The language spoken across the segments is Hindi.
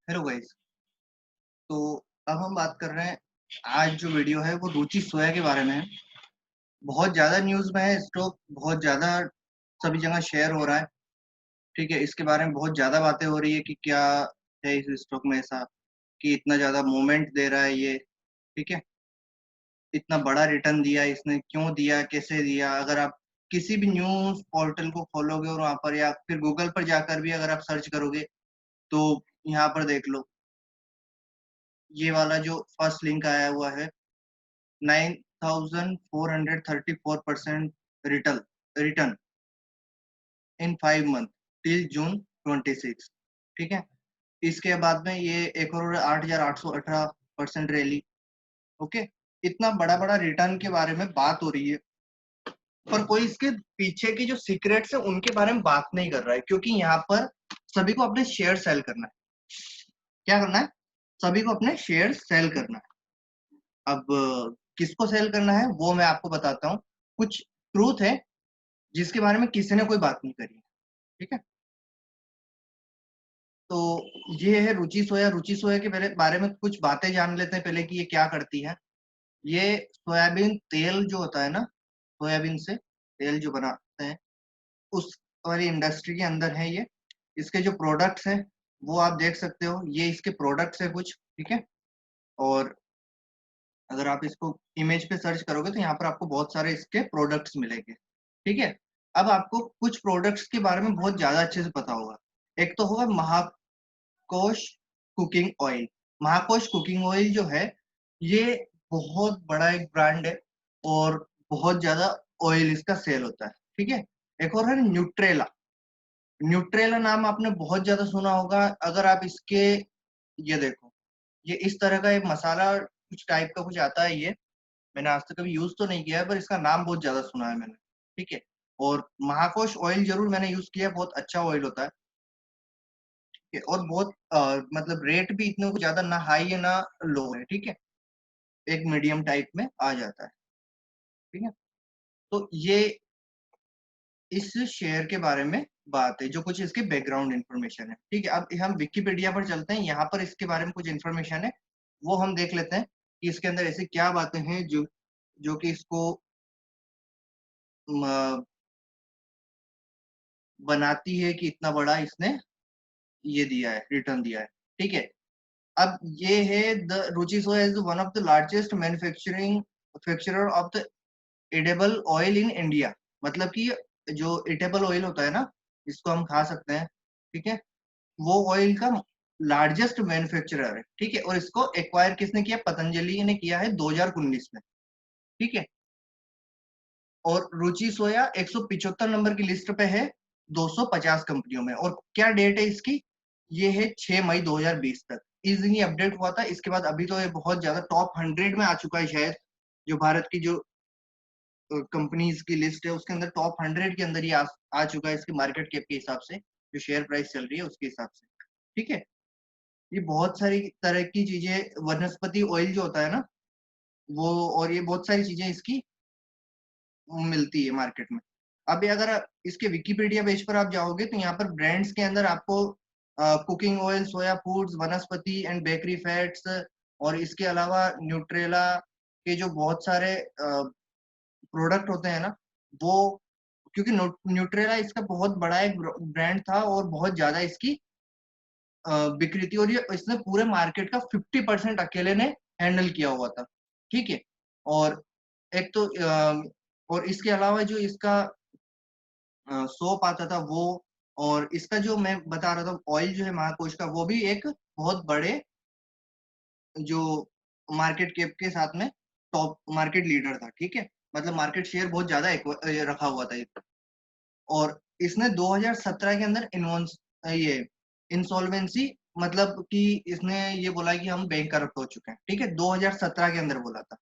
Hello guys. तो अब हम बात कर रहे हैं। आज जो वीडियो है वो रुचि सोया के बारे में है। बहुत ज़्यादा न्यूज़ में है स्टॉक, बहुत ज़्यादा सभी जगह शेयर हो रहा है। ठीक है, इसके बारे में बहुत ज़्यादा बातें हो रही है कि क्या है इस स्टॉक में ऐसा कि इतना ज़्यादा मूवमेंट दे रहा है ये। ठीक है, इतना बड़ा रिटर्न दिया इसने, क्यों दिया, कैसे दिया। अगर आप किसी भी न्यूज़ पोर्टल को खोलोगे और वहाँ पर या फिर गूगल पर जाकर भी अगर आप सर्च करोगे तो यहाँ पर देख लो, ये वाला जो फर्स्ट लिंक आया हुआ है, 9,434% रिटर्न रिटर्न इन 5 मंथ टिल जून 26। ठीक है, इसके बाद में ये 1,08,818% रैली। ओके, इतना बड़ा बड़ा रिटर्न के बारे में बात हो रही है, पर कोई इसके पीछे की जो सीक्रेट्स है उनके बारे में बात नहीं कर रहा है, क्योंकि यहाँ पर सभी को अपने शेयर सेल करना है। क्या करना है? सभी को अपने शेयर सेल करना है। अब किसको सेल करना है वो मैं आपको बताता हूँ। कुछ ट्रूथ है जिसके बारे में किसी ने कोई बात नहीं करी है। ठीक है, तो ये है रुचि सोया। रुचि सोया के बारे में कुछ बातें जान लेते हैं पहले कि ये क्या करती है। ये सोयाबीन तेल जो होता है ना, सोयाबीन से तेल जो बनाते हैं उस वाली इंडस्ट्री के अंदर है ये। इसके जो प्रोडक्ट्स हैं वो आप देख सकते हो, ये इसके प्रोडक्ट्स है कुछ। ठीक है, और अगर आप इसको इमेज पे सर्च करोगे तो यहाँ पर आपको बहुत सारे इसके प्रोडक्ट्स मिलेंगे। ठीक है, अब आपको कुछ प्रोडक्ट्स के बारे में बहुत ज्यादा अच्छे से पता होगा। एक तो होगा महाकोश कुकिंग ऑयल। महाकोश कुकिंग ऑयल जो है ये बहुत बड़ा एक ब्रांड है और बहुत ज्यादा ऑयल इसका सेल होता है। ठीक है, एक और है न्यूट्रेला। न्यूट्रेला नाम आपने बहुत ज्यादा सुना होगा। अगर आप इसके, ये देखो, ये इस तरह का एक मसाला कुछ टाइप का कुछ आता है ये। मैंने आज तक कभी यूज तो नहीं किया है पर इसका नाम बहुत ज्यादा सुना है मैंने। ठीक है, और महाकोश ऑयल जरूर मैंने यूज किया है, बहुत अच्छा ऑयल होता है। ठीक है, और बहुत मतलब रेट भी इतने कुछ ज्यादा ना हाई है ना लो है। ठीक है, एक मीडियम टाइप में आ जाता है। ठीक है, तो ये इस शेयर के बारे में बात है, जो कुछ इसके बैकग्राउंड इन्फॉर्मेशन है। ठीक है, अब हम विकिपीडिया पर चलते हैं, यहाँ पर इसके बारे में कुछ इन्फॉर्मेशन है वो हम देख लेते हैं कि इसके अंदर ऐसी क्या बातें हैं जो जो कि इसको म, बनाती है कि इतना बड़ा इसने ये दिया है, रिटर्न दिया है। ठीक है, अब ये है the Ruchi soya is one of the largest manufacturing manufacturer of the edible oil in India. मतलब कि जो एडेबल ऑयल होता है ना, इसको हम खा सकते हैं। ठीक है, वो ऑयल का लार्जेस्ट मैन्युफैक्चरर है। ठीक है, और इसको एक्वायर किसने किया? पतंजलि ने किया है 2019 में। ठीक है, और रुचि सोया 175 नंबर की लिस्ट पे है 250 कंपनियों में। और क्या डेट है इसकी? ये है 6 मई 2020 तक। इस दिन ये अपडेट हुआ था। इसके बाद अभी तो ये बहुत ज्यादा टॉप 100 में आ चुका है शायद। जो भारत की जो कंपनीज की लिस्ट है उसके अंदर टॉप 100 के अंदर ये आ चुका है, इसकी मार्केट कैप के हिसाब से, जो शेयर प्राइस चल रही है उसके हिसाब से। ठीक है, ये बहुत सारी तरह की चीजें, वनस्पति ऑयल जो होता है ना वो, और ये बहुत सारी चीजें इसकी मिलती है मार्केट में। अभी अगर इसके विकिपीडिया पेज पर आप जाओगे तो यहाँ पर ब्रांड्स के अंदर आपको कुकिंग ऑयल, सोया फूड्स, वनस्पति एंड बेकरी फैट्स, और इसके अलावा न्यूट्रेला के जो बहुत सारे प्रोडक्ट होते हैं ना वो, क्योंकि न्यूट्रेला इसका बहुत बड़ा एक ब्रांड था और बहुत ज्यादा इसकी बिक्री थी, और ये इसने पूरे मार्केट का 50% अकेले ने हैंडल किया हुआ था। ठीक है, और एक तो और इसके अलावा जो इसका सोप आता था वो, और इसका जो मैं बता रहा था ऑयल जो है महाकोश का, वो भी एक बहुत बड़े जो मार्केट कैप के साथ में टॉप मार्केट लीडर था। ठीक है, मतलब मार्केट शेयर बहुत ज्यादा रखा हुआ था और इसने 2017 के अंदर ये इंसॉल्वेंसी, मतलब कि इसने ये बोला कि हम बैंक करप्ट हो चुके हैं। ठीक है, 2017 के अंदर बोला था।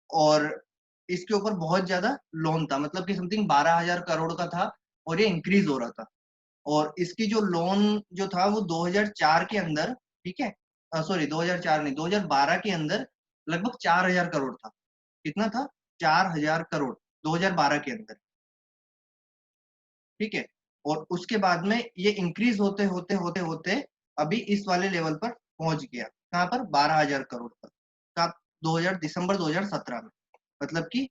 और इसके ऊपर बहुत ज्यादा लोन था, मतलब कि समथिंग 12,000 करोड़ का था, और ये इंक्रीज हो रहा था। और इसकी जो लोन जो था वो 2004 के अंदर, ठीक है, सॉरी 2004 नहीं, 2012 के अंदर लगभग 4,000 करोड़ था। कितना था? 4,000 करोड़ 2012 के अंदर। ठीक है, और उसके बाद में ये इंक्रीज होते होते होते होते अभी इस वाले लेवल पर पहुंच गया, कहाँ पर 12,000 करोड़ पर, कब 2000 दिसंबर 2017 में, मतलब कि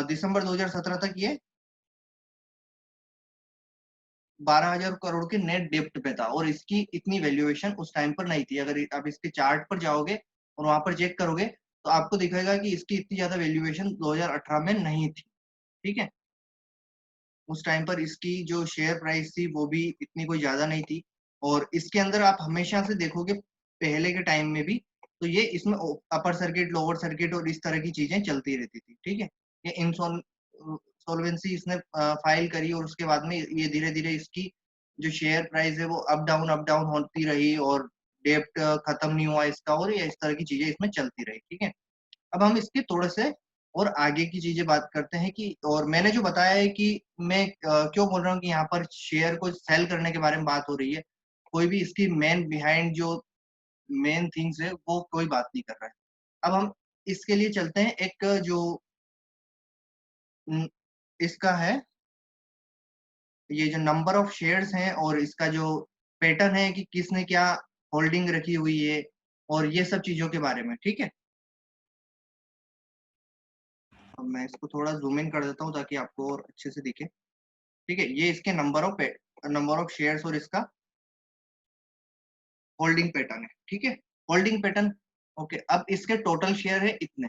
दिसंबर 2017 तक ये 12,000 करोड़ के नेट डेप्ट पे था, और इसकी इतनी वैल्यूएशन उस टाइम पर नहीं थी। अगर आप इसके चार्ट पर जाओगे और वहां पर चेक करोगे तो आपको दिखेगा कि इसकी इतनी ज्यादा वैल्यूएशन 2018 में नहीं थी। ठीक है, उस टाइम पर इसकी जो शेयर प्राइस थी वो भी इतनी कोई ज्यादा नहीं थी। और इसके अंदर आप हमेशा से देखोगे पहले के टाइम में भी, तो ये इसमें अपर सर्किट, लोअर सर्किट और इस तरह की चीजें चलती रहती थी। ठीक है, ये इंसॉल्वेंसी इसने फाइल करी, और उसके बाद में ये धीरे धीरे इसकी जो शेयर प्राइस है वो अप डाउन होती रही, और डेप्ट खत्म नहीं हुआ इसका, और ये इस तरह की चीजें इसमें चलती रही। ठीक है, अब हम इसके थोड़े से और आगे की चीजें बात करते हैं कि, और मैंने जो बताया है कि मैं क्यों बोल रहा हूँ कि यहाँ पर शेयर को सेल करने के बारे में बात हो रही है, कोई भी इसकी मेन बिहाइंड जो मेन थिंग्स है वो कोई बात नहीं कर रहा है। अब हम इसके लिए चलते हैं, एक जो इसका है, ये जो नंबर ऑफ शेयर्स हैं और इसका जो पैटर्न है कि किसने क्या होल्डिंग रखी हुई है, और ये सब चीजों के बारे में। ठीक है, अब मैं इसको थोड़ा जूम इन कर देता हूँ ताकि आपको और अच्छे से दिखे। ठीक है, ये इसके नंबर ऑफ शेयर्स और इसका होल्डिंग पैटर्न है। ठीक है, होल्डिंग पैटर्न। ओके, अब इसके टोटल शेयर है इतने,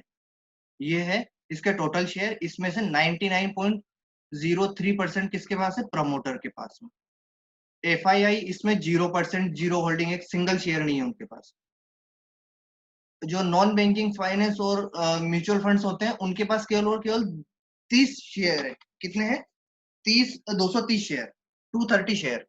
ये है इसके टोटल शेयर, इसमें से 99.03% किसके पास है, प्रमोटर के पास में। एफआईआई इसमें 0%, जीरो होल्डिंग, एक सिंगल शेयर नहीं है उनके पास। जो नॉन बैंकिंग फाइनेंस और म्यूचुअल फंड्स होते हैं उनके पास केवल और केवल 30 शेयर है। कितने हैं, 230 शेयर, 230 शेयर।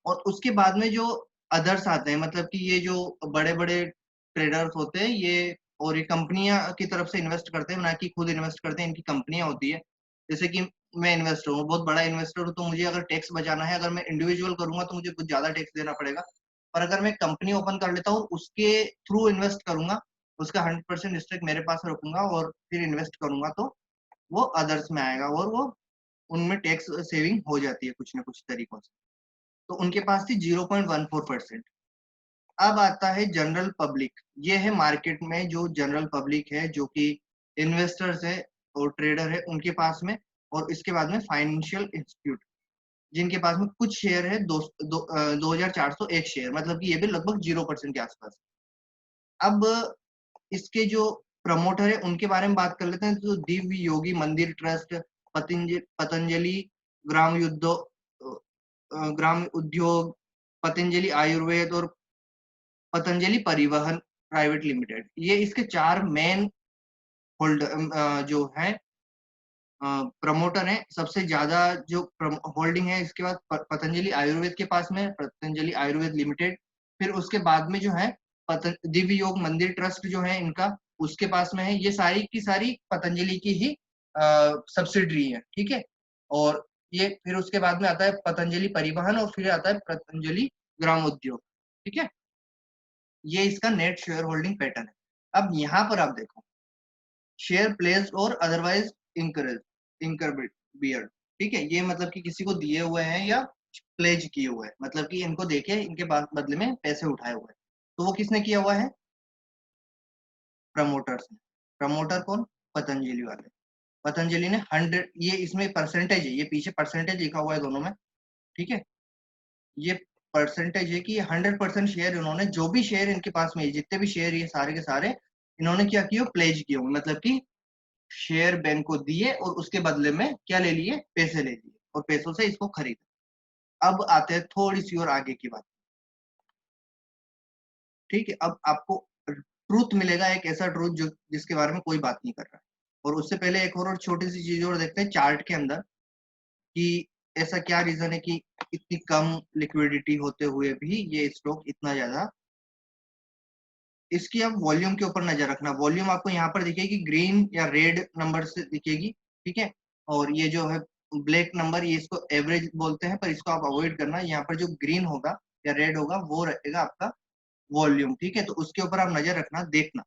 और उसके बाद में जो अदर्स आते हैं, मतलब कि ये जो बड़े बड़े ट्रेडर्स होते हैं ये, और ये कंपनियां की तरफ से इन्वेस्ट करते हैं, ना कि खुद इन्वेस्ट करते हैं, इनकी कंपनियां होती है। जैसे कि मैं इन्वेस्टर हूँ, बहुत बड़ा इन्वेस्टर हूँ, तो मुझे अगर टैक्स बचाना है, अगर मैं इंडिविजुअल करूंगा तो मुझे कुछ ज्यादा टैक्स देना पड़ेगा। पर अगर मैं कंपनी ओपन कर लेता हूँ, उसके थ्रू इन्वेस्ट करूंगा, उसका 100% स्टेक मेरे पास रखूंगा और फिर इन्वेस्ट करूंगा, तो वो अदर्स में आएगा, और वो उनमें टैक्स सेविंग हो जाती है कुछ ना कुछ तरीकों से। तो उनके पास थी 0.14%। अब आता है जनरल पब्लिक, ये है मार्केट में जो जनरल पब्लिक है, जो कि इन्वेस्टर्स है और ट्रेडर है उनके पास में। और इसके बाद में फाइनेंशियल इंस्टीट्यूट, जिनके पास में कुछ शेयर है, 2,401 शेयर, मतलब कि ये भी लगभग 0% के आसपास। अब इसके जो प्रमोटर है उनके बारे में बात कर लेते हैं, तो दिव्य योगी मंदिर ट्रस्ट, पतंजलि ग्राम युद्ध ग्राम उद्योग, पतंजलि आयुर्वेद और पतंजलि परिवहन प्राइवेट लिमिटेड, ये इसके चार मेन होल्डर जो है प्रमोटर है। सबसे ज्यादा जो होल्डिंग है इसके बाद पतंजलि आयुर्वेद के पास में, पतंजलि आयुर्वेद लिमिटेड। फिर उसके बाद में जो है दिव्य योग मंदिर ट्रस्ट जो है इनका, उसके पास में है। ये सारी की सारी पतंजलि की ही सब्सिडरी है। ठीक है, और ये फिर उसके बाद में आता है पतंजलि परिवहन, और फिर आता है पतंजलि ग्राम उद्योग। ठीक है, ये इसका नेट शेयर होल्डिंग पैटर्न है। अब यहाँ पर आप देखो, शेयर प्लेस्ड और अदरवाइज इंकरेज बियर्ड। ठीक है, ये मतलब कि किसी को दिए हुए हैं या प्लेज किए हुए हैं, मतलब कि इनको देके इनके बदले में पैसे उठाए हुए हैं। तो वो किसने किया हुआ है, प्रमोटर्स ने। प्रमोटर कौन, पतंजलि वाले। पतंजलि ने 100, ये इसमें परसेंटेज है, ये पीछे परसेंटेज लिखा हुआ है दोनों में। ठीक है, ये परसेंटेज है कि 100% शेयर इन्होंने, जो भी शेयर इनके पास में जितने भी शेयर ये सारे के सारे इन्होंने क्या किया, प्लेज किए हुए, मतलब कि शेयर बैंक को दिए और उसके बदले में क्या ले लिए, पैसे ले लिए, और पैसों से इसको खरीदा। अब आते हैं थोड़ी सी और आगे की बात। ठीक है, अब आपको ट्रूथ मिलेगा, एक ऐसा ट्रूथ जो जिसके बारे में कोई बात नहीं कर रहा है। और उससे पहले एक और छोटी सी चीज और देखते हैं चार्ट के अंदर, कि ऐसा क्या रीजन है कि इतनी कम लिक्विडिटी होते हुए भी ये स्टॉक इतना ज्यादा। इसकी अब वॉल्यूम के ऊपर नजर रखना, वॉल्यूम आपको यहाँ पर दिखेगी ग्रीन या रेड नंबर से दिखेगी। ठीक है, और ये जो है ब्लैक नंबर, ये इसको एवरेज बोलते हैं, पर इसको आप अवॉइड करना। यहाँ पर जो ग्रीन होगा या रेड होगा वो रहेगा आपका वॉल्यूम। ठीक है, तो उसके ऊपर आप नजर रखना, देखना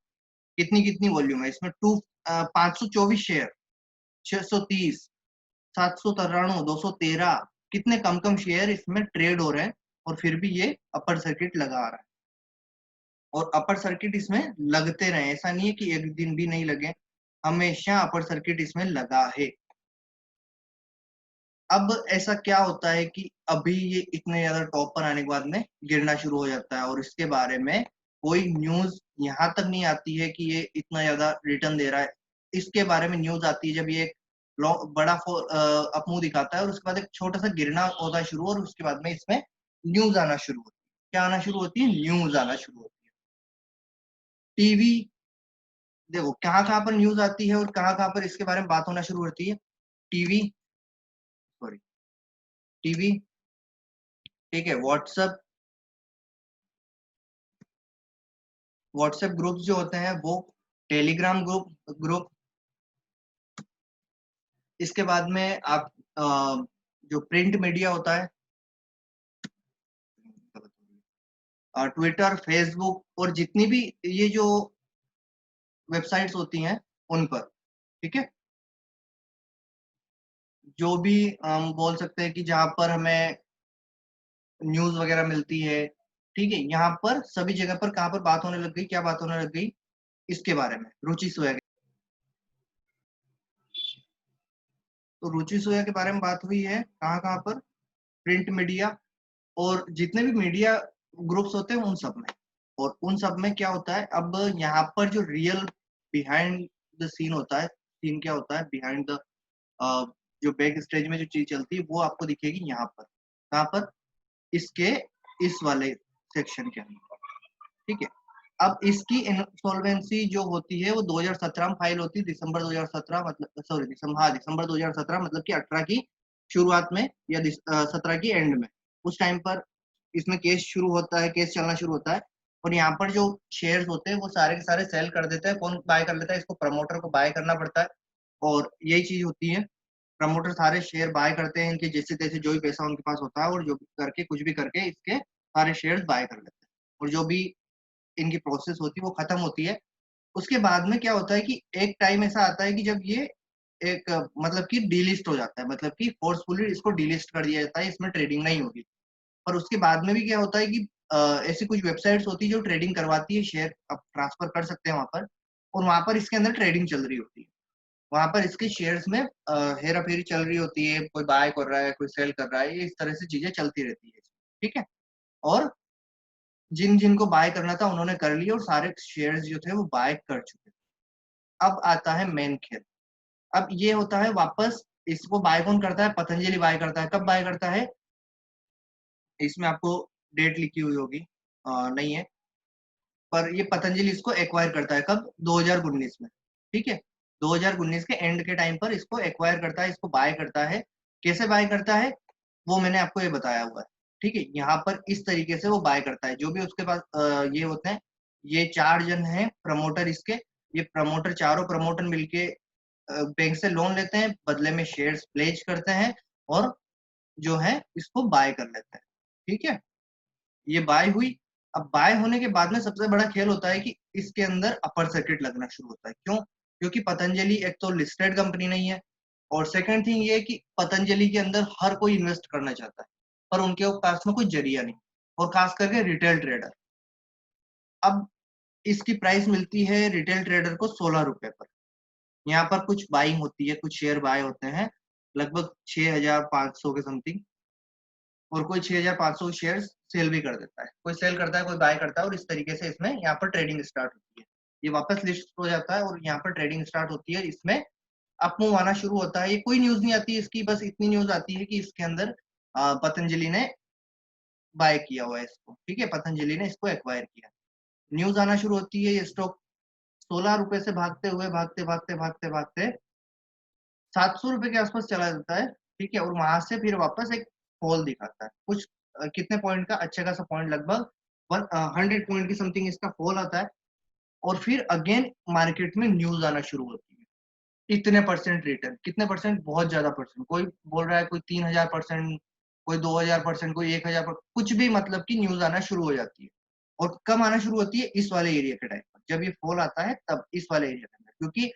कितनी कितनी वॉल्यूम है इसमें। 524 शेयर, 630, 793, 213, कितने कम कम शेयर इसमें ट्रेड हो रहे हैं, और फिर भी ये अपर सर्किट लगा आ रहा है। और अपर सर्किट इसमें लगते रहे, ऐसा नहीं है कि एक दिन भी नहीं लगे, हमेशा अपर सर्किट इसमें लगा है। अब ऐसा क्या होता है कि अभी ये इतने ज्यादा टॉप पर आने के बाद में गिरना शुरू हो जाता है और इसके बारे में कोई न्यूज यहाँ तक नहीं आती है कि ये इतना ज्यादा रिटर्न दे रहा है। इसके बारे में न्यूज आती है जब ये एक बड़ा अपमूव दिखाता है और उसके बाद एक छोटा सा गिरना होता शुरू, और उसके बाद में इसमें न्यूज आना शुरू होती है। क्या आना शुरू होती है? न्यूज आना शुरू होती है। टीवी, देखो कहाँ कहाँ पर न्यूज आती है और कहाँ कहाँ पर इसके बारे में बात होना शुरू होती है। टीवी, सॉरी, टीवी, ठीक है, व्हाट्सएप, व्हाट्सएप ग्रुप जो होते हैं वो, टेलीग्राम ग्रुप, इसके बाद में आप जो प्रिंट मीडिया होता है, ट्विटर, फेसबुक, और जितनी भी ये जो वेबसाइट्स होती हैं उन पर, ठीक है, जो भी हम बोल सकते हैं कि जहां पर हमें न्यूज वगैरह मिलती है, ठीक है, यहाँ पर सभी जगह पर कहाँ पर बात होने लग गई, क्या बात होने लग गई, इसके बारे में, रुचि सोया। तो रुचि सोया के बारे में बात हुई है कहाँ कहाँ पर? प्रिंट मीडिया और जितने भी मीडिया ग्रुप्स होते हैं उन सब में। और उन सब में क्या होता है, अब यहाँ पर जो रियल बिहाइंड द सीन होता है, सीन क्या होता है बिहाइंड द, जो बैक स्टेज में जो चीज चलती है वो आपको दिखेगी यहाँ पर। कहाँ पर? इसके इस वाले सेक्शन के अंदर, ठीक है। अब इसकी इंसॉल्वेंसी जो होती है वो 2017 में फाइल होती है, दिसंबर 2017, मतलब सॉरी दिसंबर, हाँ दिसंबर 2017, मतलब कि 18 की शुरुआत में या 17 की एंड में, उस टाइम पर इसमें केस शुरू होता है, केस चलना शुरू होता है। और यहाँ पर जो शेयर्स होते हैं वो सारे के सारे सेल कर देते हैं। कौन बाय कर लेता है? इसको प्रमोटर को बाय करना पड़ता है। और यही चीज होती है, प्रमोटर सारे शेयर बाय करते हैं, इनके जैसे तैसे जो भी पैसा उनके पास होता है, और जो भी करके कुछ भी करके इसके सारे शेयर्स बाय कर लेते हैं। और जो भी इनकी प्रोसेस होती है वो खत्म होती है। उसके बाद में क्या होता है कि एक टाइम ऐसा आता है कि जब ये एक मतलब कि डीलिस्ट हो जाता है, मतलब कि फोर्सफुली इसको डीलिस्ट कर दिया जाता है, इसमें ट्रेडिंग नहीं होगी। पर उसके बाद में भी क्या होता है कि ऐसी कुछ वेबसाइट्स होती है जो ट्रेडिंग करवाती है, शेयर आप ट्रांसफर कर सकते हैं वहां पर, और वहां पर इसके अंदर ट्रेडिंग चल रही होती है। वहां पर इसके शेयर्स में हेरा फेरी चल रही होती है, कोई बाय कर रहा है, कोई सेल कर रहा है, ये इस तरह से चीजें चलती रहती है, ठीक है। और जिन जिनको बाय करना था उन्होंने कर लिया और सारे शेयर्स जो थे वो बाय कर चुके थे। अब आता है मेन खेल। अब ये होता है वापस, इसको बाय कौन करता है? पतंजलि बाय करता है। कब बाय करता है? इसमें आपको डेट लिखी हुई होगी, नहीं है, पर ये पतंजलि इसको एक्वायर करता है कब? 2019 में, ठीक है। 2019 के एंड के टाइम पर इसको एक्वायर करता है, इसको बाय करता है। कैसे बाय करता है वो मैंने आपको ये बताया हुआ है, ठीक है। यहाँ पर इस तरीके से वो बाय करता है। जो भी उसके पास ये होते हैं, ये 4 जन हैं प्रमोटर इसके, ये प्रमोटर, चारों प्रमोटर मिलके बैंक से लोन लेते हैं, बदले में शेयर्स प्लेज करते हैं, और जो है इसको बाय कर लेते हैं, ठीक है। ये बाय हुई। अब बाय होने के बाद में सबसे बड़ा खेल होता है कि इसके अंदर अपर सर्किट लगना शुरू होता है। क्यों? क्योंकि पतंजलि एक तो लिस्टेड कंपनी नहीं है, और सेकंड थिंग ये है कि पतंजलि के अंदर हर कोई इन्वेस्ट करना चाहता है, पर उनके पास में कोई जरिया नहीं, और खास करके रिटेल ट्रेडर। अब इसकी प्राइस मिलती है रिटेल ट्रेडर को 16 रुपए पर। यहाँ पर कुछ बाइंग होती है, कुछ शेयर बाय होते हैं लगभग 6500 के समथिंग, और कोई 6500 शेयर सेल भी कर देता है, कोई सेल करता है, कोई बाय करता है, और इस तरीके से इसमें यहाँ पर ट्रेडिंग स्टार्ट होती है। ये वापस लिस्ट हो जाता है और यहाँ पर ट्रेडिंग स्टार्ट होती है। इसमें अपमूव आना शुरू होता है। ये कोई न्यूज नहीं आती इसकी, बस इतनी न्यूज आती है कि इसके अंदर पतंजलि ने बाय किया हुआ है इसको, ठीक है, पतंजलि ने इसको एक्वायर किया। न्यूज आना शुरू होती है, ये स्टॉक 16 रुपए से भागते हुए भागते भागते भागते भागते 700 रुपए के आसपास चला जाता है, ठीक है। और वहां से फिर वापस एक फॉल दिखाता है, कुछ कितने पॉइंट का, अच्छे खासा पॉइंट, लगभग 100 पॉइंट की समथिंग इसका फॉल आता है। और फिर अगेन मार्केट में न्यूज आना शुरू होती है, इतने परसेंट रिटर्न, कितने परसेंट, बहुत ज्यादा परसेंट, कोई बोल रहा है कोई 3000%, कोई 2000%, कोई 1000%, कुछ भी, मतलब कि न्यूज आना शुरू हो जाती है। और कब आना शुरू होती है? इस वाले एरिया के टाइम पर, जब ये फॉल आता है तब इस वाले एरिया के अंदर, क्योंकि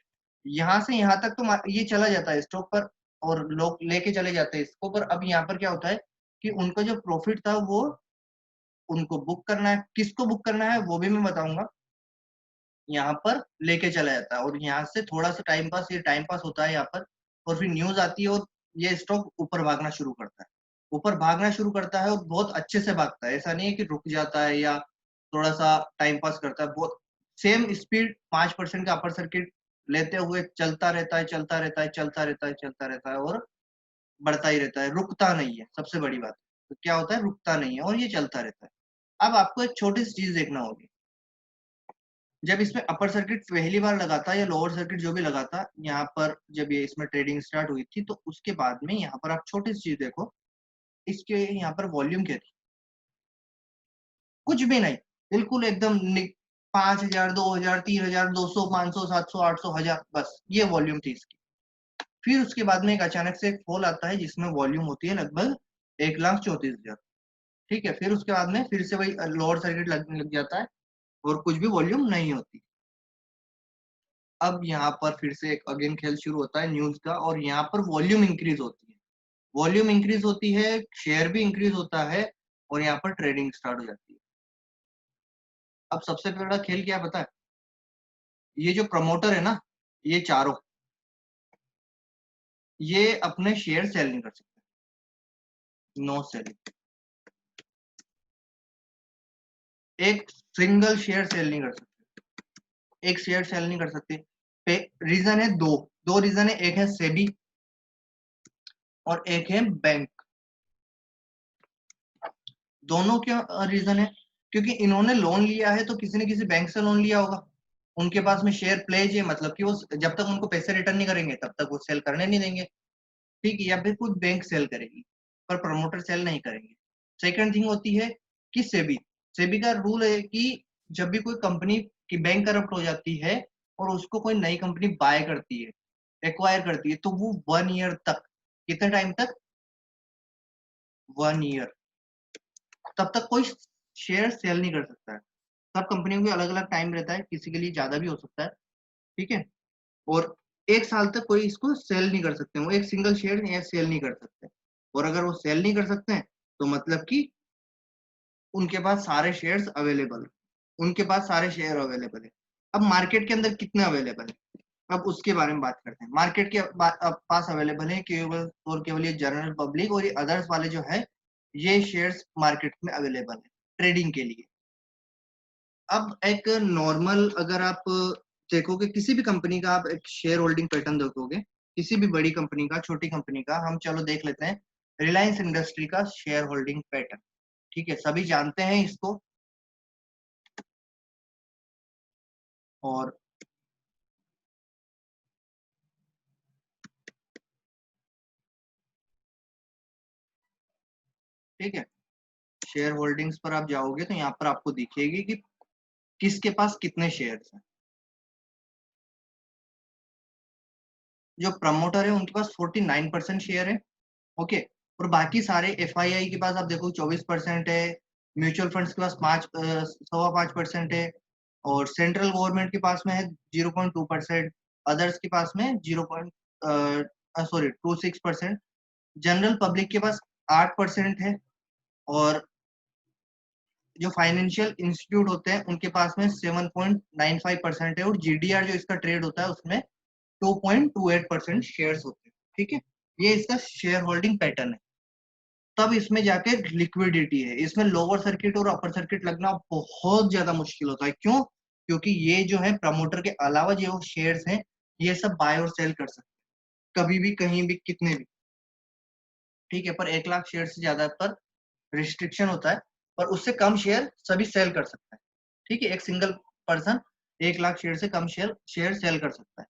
यहाँ से यहाँ तक तो ये चला जाता है स्टॉक पर, और लोग लेके चले जाते हैं इसको। पर अब यहाँ पर क्या होता है कि उनका जो प्रॉफिट था वो उनको बुक करना है, किसको बुक करना है वो भी मैं बताऊंगा। यहाँ पर लेके चला जाता है और यहाँ से थोड़ा सा टाइम पास, ये टाइम पास होता है यहाँ पर, और फिर न्यूज आती है और ये स्टॉक ऊपर भागना शुरू करता है, ऊपर भागना शुरू करता है और बहुत अच्छे से भागता है। ऐसा नहीं है कि रुक जाता है या थोड़ा सा टाइम पास करता है, बहुत सेम स्पीड 5% का अपर सर्किट लेते हुए चलता रहता है, चलता रहता है, चलता रहता है, चलता रहता है और बढ़ता ही रहता है, रुकता नहीं है। सबसे बड़ी बात तो क्या होता है, रुकता नहीं है और ये चलता रहता है। अब आपको एक छोटी सी चीज देखना होगी, जब इसमें अपर सर्किट पहली बार लगा था या लोअर सर्किट जो भी लगा था, यहाँ पर जब ये इसमें ट्रेडिंग स्टार्ट हुई थी, तो उसके बाद में यहाँ पर आप छोटी सी चीज देखो, इसके यहाँ पर वॉल्यूम क्या थी, कुछ भी नहीं, बिल्कुल एकदम 5,000, 2,000, 3,000, 200, 500, 700, 800, 1,000, बस ये वॉल्यूम थी इसकी। फिर उसके बाद में एक अचानक से एक फॉल आता है जिसमें वॉल्यूम होती है लगभग 1,34,000। ठीक है, फिर उसके बाद में फिर से वही लोअर सर्किट लगने लग जाता है और कुछ भी वॉल्यूम नहीं होती। अब यहाँ पर फिर से एक अगेन खेल शुरू होता है न्यूज का, और यहाँ पर वॉल्यूम इंक्रीज होती है, वॉल्यूम इंक्रीज होती है, शेयर भी इंक्रीज होता है और यहाँ पर ट्रेडिंग स्टार्ट हो जाती है। अब सबसे बड़ा खेल क्या पता है, ये जो प्रमोटर है ना, ये चारों, ये अपने शेयर सेल नहीं कर सकते, नो सेलिंग, एक सिंगल शेयर सेल नहीं कर सकते, एक शेयर सेल नहीं कर सकते। रीजन है दो, दो रीजन है, एक है सेबी और एक है बैंक। दोनों क्या रीजन है, क्योंकि इन्होंने लोन लिया है तो किसी ने किसी बैंक से लोन लिया होगा, उनके पास में शेयर प्लेज है, मतलब कि वो जब तक उनको पैसे रिटर्न नहीं करेंगे तब तक वो सेल करने नहीं देंगे। ठीक है, या फिर कुछ बैंक सेल करेगी पर प्रमोटर सेल नहीं करेंगे। सेकंड थिंग होती है कि सेबी, सेबी का रूल है कि जब भी कोई कंपनी की बैंक करप्ट हो जाती है और उसको कोई नई कंपनी बाय करती है, एक्वायर करती है, तो वो 1 ईयर तक, कितने टाइम तक, 1 ईयर तब तक कोई शेयर सेल नहीं कर सकता है। सब कंपनियों के अलग अलग टाइम रहता है, किसी के लिए ज्यादा भी हो सकता है। ठीक है, और 1 साल तक कोई इसको सेल नहीं कर सकते, वो एक सिंगल शेयर या सेल नहीं कर सकते। और अगर वो सेल नहीं कर सकते हैं तो मतलब कि उनके पास सारे शेयर्स अवेलेबल, उनके पास सारे शेयर अवेलेबल है। अब मार्केट के अंदर कितने अवेलेबल है, अब उसके बारे में बात करते हैं। मार्केट के पास अवेलेबल है केवल और केवल ये जनरल पब्लिक और ये अदर्स वाले जो है, ये शेयर्स मार्केट में अवेलेबल है ट्रेडिंग के लिए। अब एक नॉर्मल अगर आप देखोगे किसी भी कंपनी का, आप एक शेयर होल्डिंग पैटर्न देखोगे, किसी भी बड़ी कंपनी का, छोटी कंपनी का, हम चलो देख लेते हैं रिलायंस इंडस्ट्री का शेयर होल्डिंग पैटर्न। ठीक है, सभी जानते हैं इसको। और ठीक है, शेयर होल्डिंग्स पर आप जाओगे तो यहाँ पर आपको दिखेगी कि किसके पास कितने शेयर्स हैं। जो प्रमोटर है उनके पास 49% शेयर है। ओके, और बाकी सारे एफआईआई के पास आप देखो 24% है, म्यूचुअल फंड्स के पास 5.5% है, और सेंट्रल गवर्नमेंट के पास में है 0.2%, अदर्स के पास में 0.26%, जनरल पब्लिक के पास 8% है, और जो फाइनेंशियल इंस्टीट्यूट होते हैं उनके पास में 7.95% है, और जीडीआर जो इसका ट्रेड होता है उसमें 2.28% शेयर्स होते हैं। ठीक है, ये इसका शेयर होल्डिंग पैटर्न है। तब इसमें जाके लिक्विडिटी है, इसमें लोअर सर्किट और अपर सर्किट लगना बहुत ज्यादा मुश्किल होता है। क्यों? क्योंकि ये जो है प्रमोटर के अलावा जो शेयर्स हैं ये सब बाय और सेल कर सकते हैं कभी भी, कहीं भी, कितने भी। ठीक है, पर 1 लाख शेयर से ज्यादा पर रिस्ट्रिक्शन होता है, पर उससे कम शेयर सभी सेल कर सकता है। ठीक है, एक सिंगल पर्सन 1 लाख शेयर से कम शेयर सेल कर सकता है।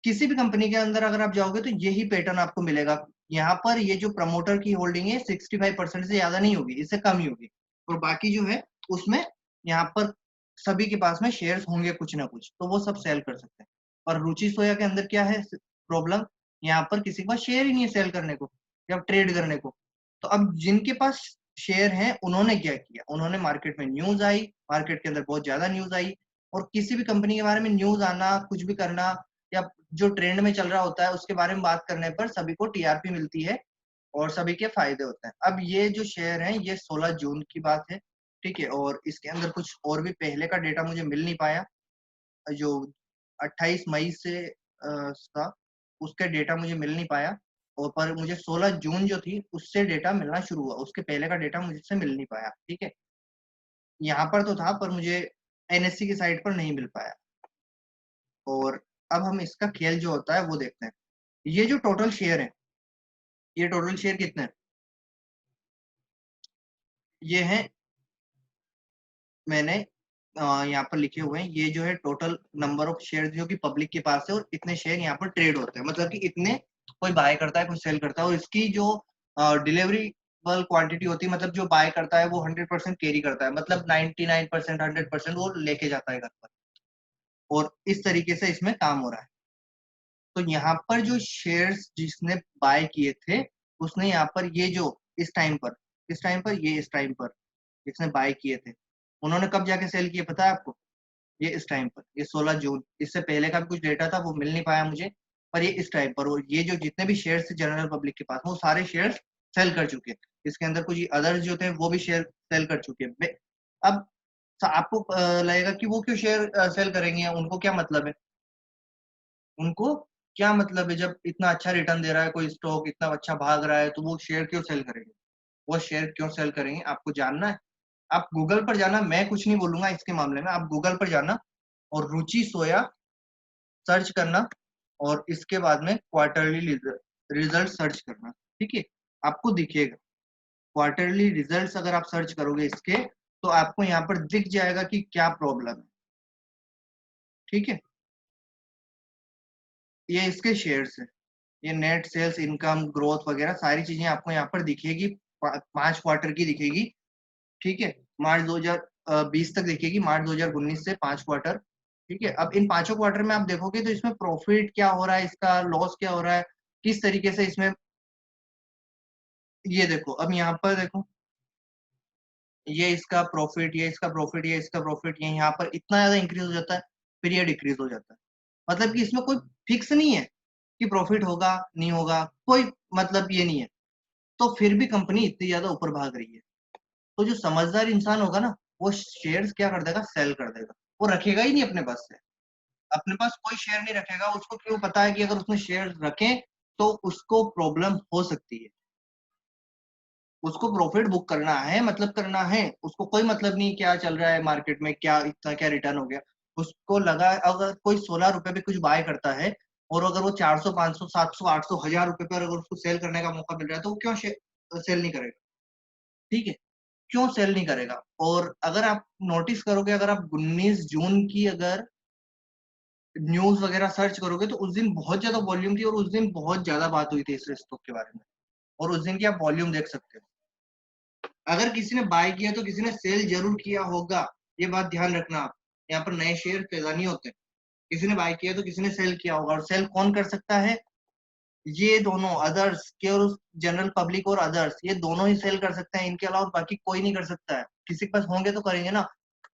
किसी भी कंपनी के अंदर अगर आप जाओगे तो यही पैटर्न आपको मिलेगा। यहाँ पर ये जो प्रमोटर की होल्डिंग है 65% से ज्यादा नहीं होगी, इससे कम ही होगी, और बाकी जो है उसमें यहाँ पर सभी के पास में शेयर्स होंगे कुछ ना कुछ, तो वो सब सेल कर सकते हैं। और रुचि सोया के अंदर क्या है प्रॉब्लम, यहाँ पर किसी के पास शेयर ही नहीं है सेल करने को या ट्रेड करने को। तो अब जिनके पास शेयर हैं उन्होंने क्या किया, उन्होंने मार्केट में न्यूज आई, मार्केट के अंदर बहुत ज्यादा न्यूज आई, और किसी भी कंपनी के बारे में न्यूज आना, कुछ भी करना, या जो ट्रेंड में चल रहा होता है उसके बारे में बात करने पर सभी को टीआरपी मिलती है, और सभी के फायदे होते हैं। अब ये जो शेयर है ये 16 जून की बात है, ठीक है, और इसके अंदर कुछ और भी पहले का डेटा मुझे मिल नहीं पाया, जो 28 मई से था, उसका डेटा मुझे मिल नहीं पाया, और पर मुझे 16 जून जो थी उससे डेटा मिलना शुरू हुआ, उसके पहले का डेटा मुझसे मिल नहीं पाया, ठीक है। यहाँ पर तो था पर मुझे एनएससी की साइट पर नहीं मिल पाया। और अब हम इसका खेल जो होता है वो देखते हैं। ये जो टोटल शेयर है, ये टोटल शेयर कितने हैं? ये है, मैंने यहाँ पर लिखे हुए हैं, ये जो है टोटल नंबर ऑफ शेयर जो कि पब्लिक के पास है, और इतने शेयर यहाँ पर ट्रेड होते हैं, मतलब कि इतने कोई बाय करता है कोई सेल करता है, और इसकी जो डिलीवरीबल क्वांटिटी होती है, मतलब जो बाय करता है वो 100% कैरी करता है, मतलब 99% 100% वो लेके जाता है घर पर, और इस तरीके से इसमें काम हो रहा है। तो यहाँ पर जो शेयर्स जिसने बाय किए थे, उसने यहाँ पर ये जो इस टाइम पर जिसने बाय किए थे, उन्होंने कब जाके सेल किए पता है आपको? ये इस टाइम पर, ये 16 जून। इससे पहले का भी कुछ डेटा था वो मिल नहीं पाया मुझे, पर ये इस टाइम पर, और ये जो जितने भी शेयर्स थे जनरल पब्लिक के पास, वो सारे शेयर्स सेल कर चुके हैं। इसके अंदर कुछ अदर्स जो थे वो भी शेयर सेल कर चुके हैं। अब आपको लगेगा कि वो क्यों शेयर सेल करेंगे, उनको क्या मतलब है? उनको क्या मतलब है, जब इतना अच्छा रिटर्न दे रहा है कोई स्टॉक, इतना अच्छा भाग रहा है, तो वो शेयर क्यों सेल करेंगे? वो शेयर क्यों सेल करेंगे आपको जानना है? आप गूगल पर जाना, मैं कुछ नहीं बोलूंगा इसके मामले में, आप गूगल पर जाना और रुचि सोया सर्च करना, और इसके बाद में क्वार्टरली रिजल्ट सर्च करना, ठीक है। आपको दिखेगा क्वार्टरली रिजल्ट्स, अगर आप सर्च करोगे इसके, तो आपको यहाँ पर दिख जाएगा कि क्या प्रॉब्लम है, ठीक है। ये इसके शेयर्स है, ये नेट सेल्स इनकम ग्रोथ वगैरह सारी चीजें आपको यहाँ पर दिखेगी, 5 क्वार्टर की दिखेगी, ठीक है। मार्च 2020 तक दिखेगी, मार्च 2019 से 5 क्वार्टर, ठीक है। अब इन पांचों क्वार्टर में आप देखोगे तो इसमें प्रॉफिट क्या हो रहा है, इसका लॉस क्या हो रहा है, किस तरीके से इसमें, ये देखो, अब यहाँ पर देखो, ये इसका प्रॉफिट, ये इसका प्रॉफिट, ये इसका प्रॉफिट, ये यहाँ पर इतना ज्यादा इंक्रीज हो जाता है, फिर ये डिक्रीज हो जाता है। मतलब कि इसमें कोई फिक्स नहीं है कि प्रॉफिट होगा नहीं होगा, कोई मतलब ये नहीं है। तो फिर भी कंपनी इतनी ज्यादा ऊपर भाग रही है, तो जो समझदार इंसान होगा ना, वो शेयर्स क्या कर देगा, सेल कर देगा, वो रखेगा ही नहीं अपने पास से, अपने पास कोई शेयर नहीं रखेगा। उसको क्यों पता है कि अगर उसने शेयर रखे तो उसको प्रॉब्लम हो सकती है, उसको प्रॉफिट बुक करना है, मतलब करना है, उसको कोई मतलब नहीं क्या चल रहा है मार्केट में, क्या इतना क्या रिटर्न हो गया। उसको लगा अगर कोई 16 रुपए पे कुछ बाय करता है, और अगर वो 400 500 700 800 1000 रुपए पर अगर उसको सेल करने का मौका मिल रहा है, तो वो क्यों सेल नहीं करेगा, ठीक है, क्यों सेल नहीं करेगा। और अगर आप नोटिस करोगे, अगर आप 19 जून की अगर न्यूज वगैरह सर्च करोगे, तो उस दिन बहुत ज्यादा वॉल्यूम थी, और उस दिन बहुत ज्यादा बात हुई थी इस स्टॉक के बारे में, और उस दिन की आप वॉल्यूम देख सकते हो। अगर किसी ने बाय किया तो किसी ने सेल जरूर किया होगा, ये बात ध्यान रखना आप। यहाँ पर नए शेयर पैदा नहीं होते, किसी ने बाय किया तो किसी ने सेल किया होगा, और सेल कौन कर सकता है? ये दोनों अदर्स के, और जनरल पब्लिक और अदर्स, ये दोनों ही सेल कर सकते हैं, इनके अलावा बाकी कोई नहीं कर सकता है। किसी के पास होंगे तो करेंगे ना,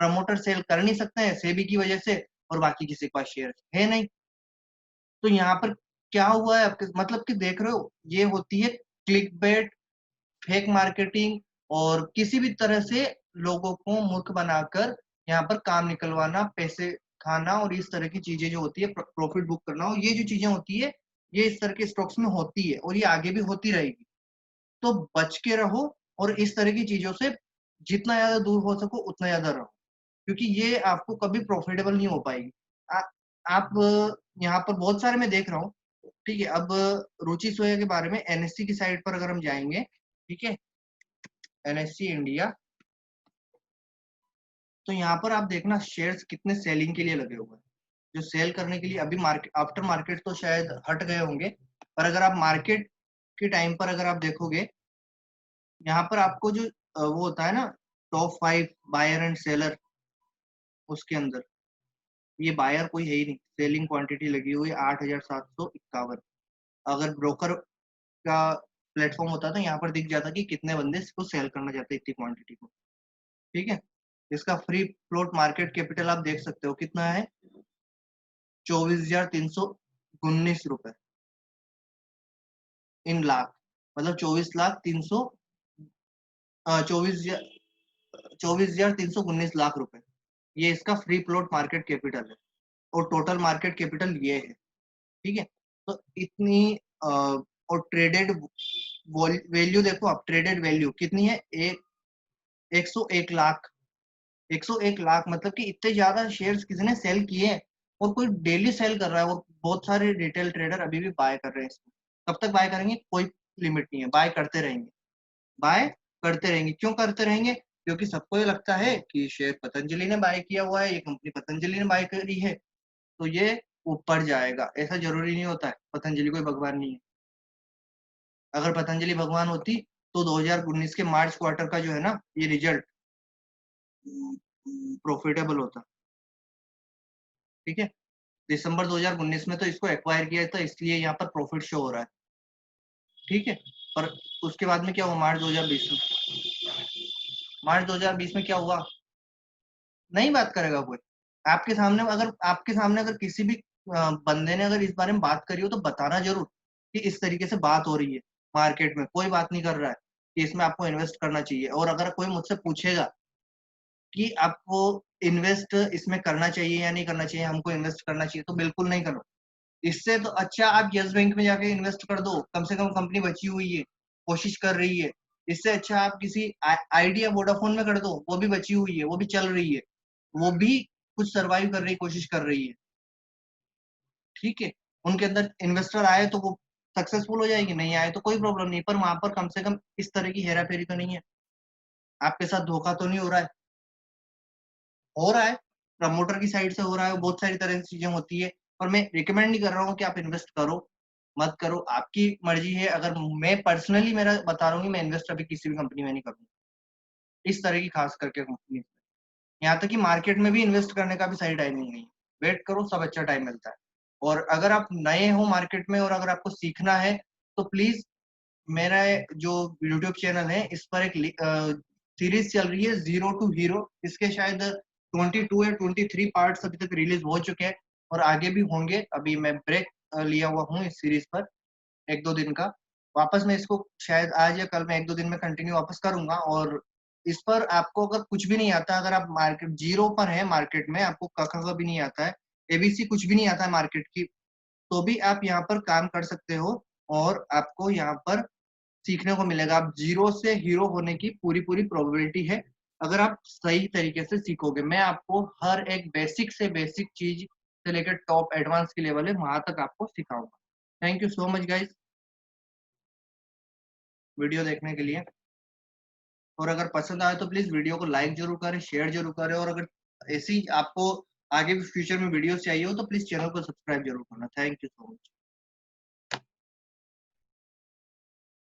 प्रमोटर सेल कर नहीं सकते हैं सेबी की वजह से, और बाकी किसी के पास शेयर है नहीं। तो यहाँ पर क्या हुआ है आपके, मतलब कि देख रहे हो, ये होती है क्लिक बेट, फेक मार्केटिंग, और किसी भी तरह से लोगों को मूर्ख बनाकर यहाँ पर काम निकलवाना, पैसे खाना, और इस तरह की चीजें जो होती है, प्रॉफिट बुक करना, और ये जो चीजें होती है, ये इस तरह के स्टॉक्स में होती है, और ये आगे भी होती रहेगी। तो बच के रहो, और इस तरह की चीजों से जितना ज्यादा दूर हो सको उतना ज्यादा रहो, क्योंकि ये आपको कभी प्रॉफिटेबल नहीं हो पाएगी। आ, आप यहाँ पर बहुत सारे मैं देख रहा हूँ, ठीक है। अब रुचि सोया के बारे में एनएससी की साइट पर अगर हम जाएंगे, ठीक है, एनएससी इंडिया, तो यहाँ पर आप देखना शेयर्स कितने सेलिंग के लिए लगे हुए हैं, जो सेल करने के लिए अभी मार्केट, आफ्टर मार्केट तो शायद हट गए होंगे, पर अगर आप मार्केट के टाइम पर अगर आप देखोगे, यहाँ पर आपको जो वो होता है ना, टॉप 5 बायर एंड सेलर, उसके अंदर ये बायर कोई है ही नहीं, सेलिंग क्वांटिटी लगी हुई है 8751। अगर ब्रोकर का प्लेटफॉर्म होता तो यहाँ पर दिख जाता कि कितने बंदे इसको सेल करना चाहते हैं इतनी क्वांटिटी को, ठीक है। इसका फ्री फ्लोट मार्केट कैपिटल आप देख सकते हो कितना है, 24,319 रुपए इन लाख, मतलब 24,319 लाख रुपए, ये इसका फ्री फ्लोट मार्केट कैपिटल है, और टोटल मार्केट कैपिटल ये है। ठीक है, तो इतनी और ट्रेडेड वैल्यू देखो आप, ट्रेडेड वैल्यू कितनी है, 101 लाख। 101 लाख मतलब कि इतने ज्यादा शेयर्स किसी ने सेल किए हैं, और कोई डेली सेल कर रहा है, और बहुत सारे रिटेल ट्रेडर अभी भी बाय कर रहे हैं इसमें। कब तक बाय करेंगे, कोई लिमिट नहीं है, बाय करते रहेंगे, बाय करते रहेंगे। क्यों करते रहेंगे, क्योंकि सबको ये लगता है कि शेयर पतंजलि ने बाय किया हुआ है, ये कंपनी पतंजलि ने बाय करी है, तो ये ऊपर जाएगा। ऐसा जरूरी नहीं होता है, पतंजलि कोई भगवान नहीं है। अगर पतंजलि भगवान होती तो 2019 के मार्च क्वार्टर का जो है ना ये रिजल्ट प्रॉफिटेबल होता। ठीक है, दिसंबर 2019 में तो इसको एक्वायर किया था, इसलिए यहाँ पर प्रॉफिट शो हो रहा है। ठीक है, पर उसके बाद में क्या हुआ, मार्च 2020 में, मार्च 2020 में क्या हुआ, नहीं बात करेगा कोई। आपके सामने अगर किसी भी बंदे ने अगर इस बारे में बात करी हो, तो बताना जरूर कि इस तरीके से बात हो रही है मार्केट में, कोई बात नहीं कर रहा है कि इसमें आपको इन्वेस्ट करना चाहिए। और अगर कोई मुझसे पूछेगा कि आपको इन्वेस्ट इसमें करना चाहिए या नहीं करना चाहिए, हमको इन्वेस्ट करना चाहिए, तो बिल्कुल नहीं करो। इससे तो अच्छा आप यस बैंक में जाके इन्वेस्ट कर दो, कम से कम कंपनी बची हुई है, कोशिश कर रही है। इससे अच्छा आप किसी आइडिया वोडाफोन में कर दो, वो भी बची हुई है, वो भी चल रही है, वो भी कुछ सरवाइव कर रही, कोशिश कर रही है। ठीक है, उनके अंदर इन्वेस्टर आए तो वो सक्सेसफुल हो जाएगी, नहीं आए तो कोई प्रॉब्लम नहीं, पर वहां पर कम से कम इस तरह की हेरा फेरी तो नहीं है, आपके साथ धोखा तो नहीं हो रहा है। हो रहा है, प्रमोटर की साइड से हो रहा है, बहुत सारी तरह की चीजें होती है। और मैं रिकमेंड नहीं कर रहा हूँ कि आप इन्वेस्ट करो मत करो, आपकी मर्जी है। अगर मैं पर्सनली मेरा बता रहा हूँ कि मैं इन्वेस्ट अभी किसी भी कंपनी में नहीं करूँगा, इस तरह की खास करके कंपनी। यहाँ तक कि मार्केट में भी इन्वेस्ट करने का भी सही टाइमिंग नहीं है, वेट करो, सब अच्छा टाइम मिलता है। और अगर आप नए हो मार्केट में और अगर आपको सीखना है, तो प्लीज मेरा जो यूट्यूब चैनल है, इस पर एक सीरीज चल रही है जीरो टू हीरो, इसके शायद 22 या 23 पार्ट्स अभी तक रिलीज हो चुके हैं, और आगे भी होंगे। अभी मैं ब्रेक लिया हुआ हूँ इस सीरीज पर, एक दो दिन का। वापस मैं इसको शायद आज या कल में एक दो दिन में कंटिन्यू वापस करूंगा। और इस पर आपको अगर कुछ भी नहीं आता, अगर आप मार्केट जीरो पर है, मार्केट में आपको क ख ग भी नहीं आता है, एबीसी कुछ भी नहीं आता है मार्केट की, तो भी आप यहाँ पर काम कर सकते हो, और आपको यहाँ पर सीखने को मिलेगा। आप जीरो से हीरो होने की पूरी पूरी प्रोबेबिलिटी है, अगर आप सही तरीके से सीखोगे। मैं आपको हर एक बेसिक से बेसिक चीज से लेकर टॉप एडवांस की लेवल है वहां तक आपको सिखाऊंगा। Thank you so much guys, video देखने के लिए। और अगर पसंद आए तो प्लीज वीडियो को लाइक जरूर करें, शेयर जरूर करें, और अगर ऐसी आपको आगे भी फ्यूचर में वीडियोस चाहिए हो, तो प्लीज चैनल को सब्सक्राइब जरूर करना। Thank you so much.